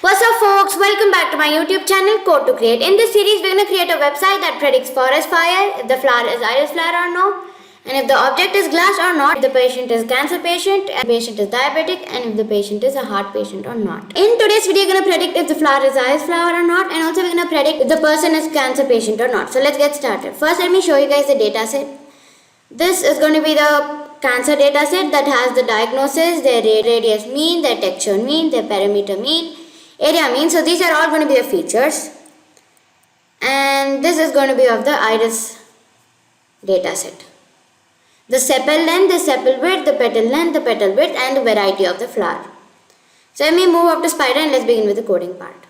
What's up folks, welcome back to my YouTube channel Code to Create. In this series we're going to create a website that predicts forest fire, if the flower is iris flower or no, and if the object is glass or not, if the patient is cancer patient, and the patient is diabetic, and if the patient is a heart patient or not. In today's video we're going to predict if the flower is iris flower or not, and also we're going to predict if the person is cancer patient or not. So let's get started. First let me show you guys the data set. This is going to be the cancer data set that has the diagnosis, their radius mean, their texture mean, their parameter mean, area mean. So these are all going to be the features, and this is going to be of the iris data set. The sepal length, the sepal width, the petal length, the petal width, and the variety of the flower. So let me move up to Spider and let's begin with the coding part.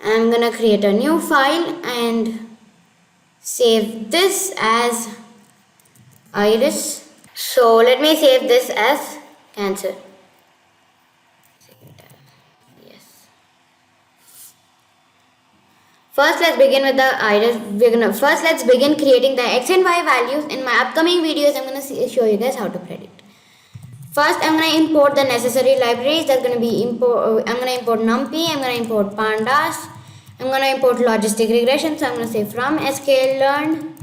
I'm going to create a new file and save this as iris. So let me save this as cancer. Yes. First let's begin with the iris. Let's begin creating the x and y values. In my upcoming videos I'm going to show you guys how to predict. First I'm going to import the necessary libraries. That's going to be I'm going to import NumPy, I'm going to import pandas, I'm going to import logistic regression. So I'm going to say from sklearn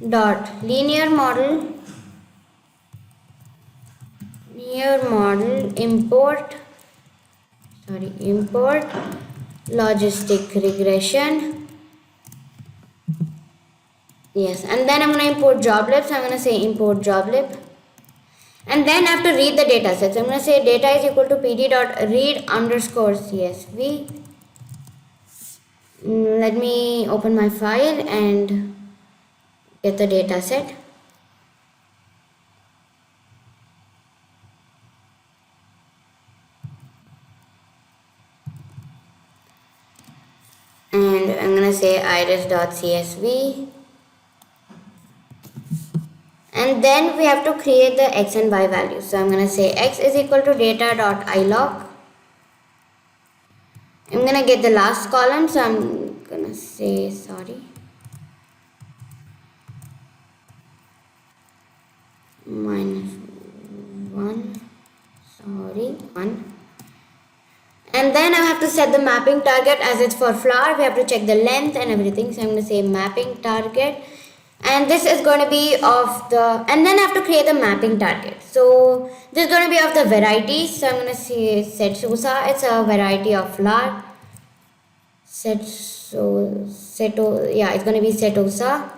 dot linear model import logistic regression. Yes, and then I'm going to import joblib. So I'm going to say import joblib, and then I have to read the data set. So I'm going to say data is equal to pd.read underscore csv. Let me open my file and get the data set. And I'm going to say iris.csv, and then we have to create the x and y values. So I'm going to say x is equal to data.ilog. I'm going to get the last column, so I'm going to say -1, and then I have to set the mapping target. As it's for flower, we have to check the length and everything. So I'm going to say mapping target, and this is going to be of the, and then I have to create the mapping target. So this is going to be of the varieties. So I'm going to say Setosa. It's a variety of flower. It's going to be Setosa.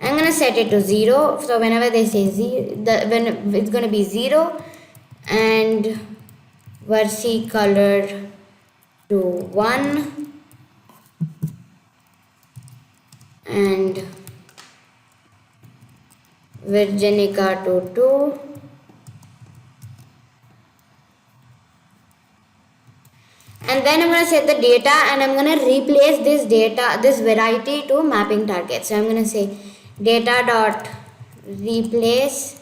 I'm going to set it to 0. So whenever they say 0, when it's going to be 0, and versicolor to 1, and virginica to 2, and then I'm going to set the data, and I'm going to replace this variety to mapping target. So I'm going to say data dot replace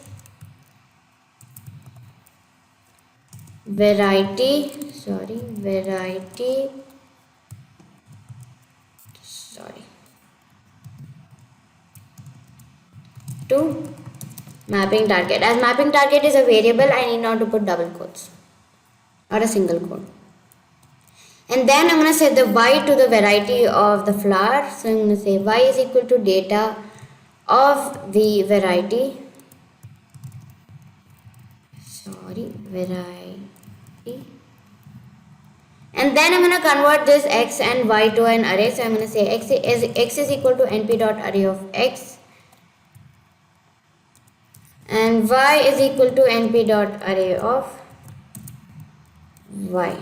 variety to mapping target. As mapping target is a variable, I need not to put double quotes or a single quote. And then I'm going to set the y to the variety of the flower. So I'm going to say y is equal to data of the variety. And then I'm going to convert this x and y to an array. So I'm going to say x is equal to np.array of x, and y is equal to np.array of y.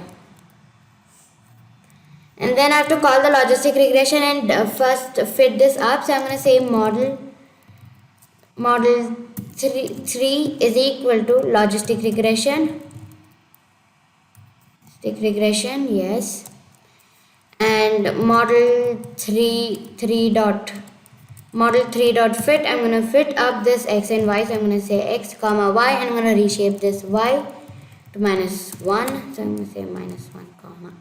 And then I have to call the logistic regression and first fit this up. So I'm going to say model 3 is equal to logistic regression. Yes, and model 3 dot fit. I'm going to fit up this x and y. So I'm going to say x comma y, and I'm going to reshape this y to -1. So I'm going to say -1 comma,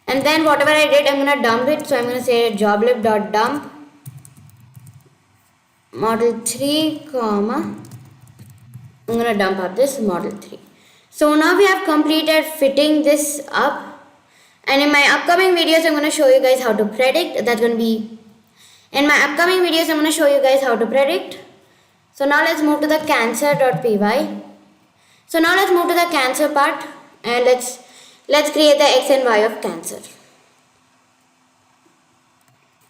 and then whatever I did, I'm going to dump it. So I'm going to say joblib.dump model 3 comma, I'm going to dump up this model 3. So now we have completed fitting this up, and in my upcoming videos I'm going to show you guys how to predict. That's going to be in my upcoming videos I'm going to show you guys how to predict. So now let's move to the cancer.py. So now let's move to the cancer part, and let's create the x and y of cancer.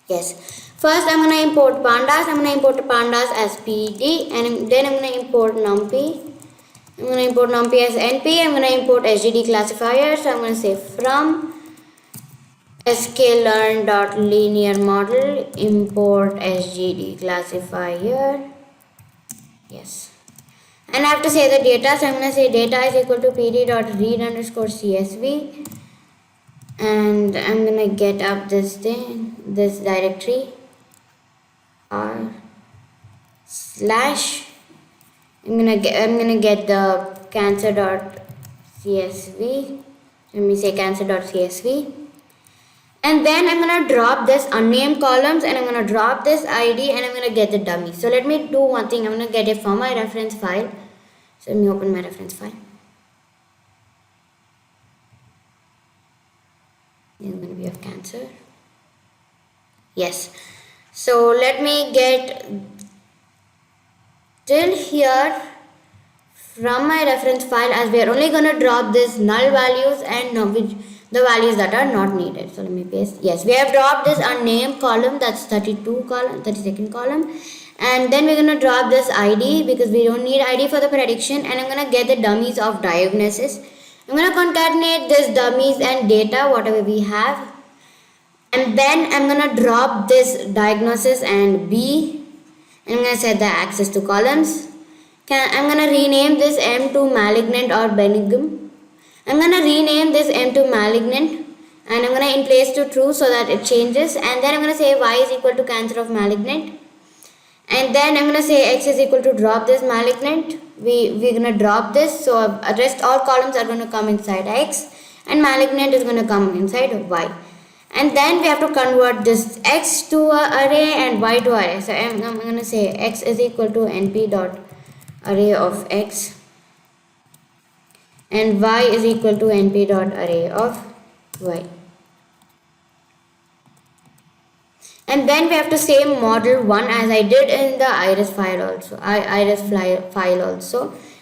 Yes, first I'm going to import pandas. I'm going to import pandas as pd, and then I'm going to import numpy. I'm going to import numpy as np. I'm going to import sgd classifier. So I'm going to say from sklearn.linear model import sgd classifier. Yes, and I have to say the data. So I'm going to say data is equal to pd.read_csv, and I'm going to get up this directory r slash. I'm gonna get the cancer.csv. Let me say cancer.csv, and then I'm gonna drop this unnamed columns, and I'm gonna drop this ID, and I'm gonna get the dummy. So let me do one thing. I'm gonna get it from my reference file. So let me open my reference file. This is gonna be of cancer. Yes. So let me get till here from my reference file, as we are only going to drop this null values and the values that are not needed. So let me paste. Yes, we have dropped this unnamed column, that's 32nd column, and then we're going to drop this ID because we don't need ID for the prediction, and I'm going to get the dummies of diagnosis. I'm going to concatenate this dummies and data whatever we have, and then I'm going to drop this diagnosis and B. I'm going to set the access to columns. I'm going to rename this M to malignant or benign. I'm going to rename this M to malignant, and I'm going to in place to true so that it changes, and then I'm going to say y is equal to cancer of malignant, and then I'm going to say x is equal to drop this malignant. We're going to drop this, so rest all columns are going to come inside x, and malignant is going to come inside y. And then we have to convert this x to an array and y to array. So I'm going to say x is equal to np dot array of x, and y is equal to np dot array of y. And then we have to say model 1 as I did in the iris file also.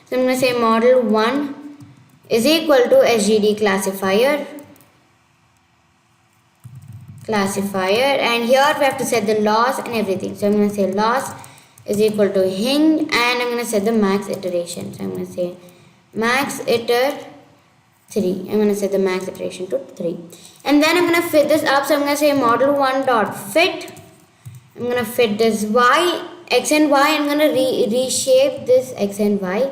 So I'm going to say model 1 is equal to sgd classifier, and here we have to set the loss and everything. So I'm going to say loss is equal to hing, and I'm going to set the max iteration. So I'm going to say max iter 3. I'm going to set the max iteration to 3, and then I'm going to fit this up. So I'm going to say model 1 dot fit. I'm going to fit this y, x and y. I'm going to reshape this x and y.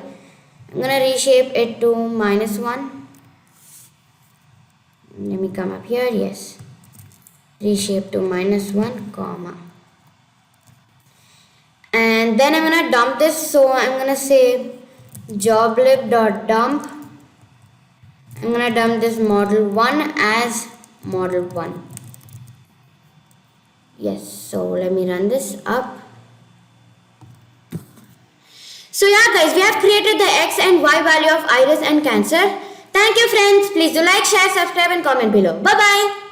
I'm going to reshape it to -1. Let me come up here. Yes, reshape to -1 comma, and then I'm going to dump this. So I'm going to say joblib.dump. I'm going to dump this model 1 as model 1. Yes, so let me run this up. So yeah guys, we have created the x and y value of iris and cancer. Thank you friends. Please do like, share, subscribe and comment below. Bye bye.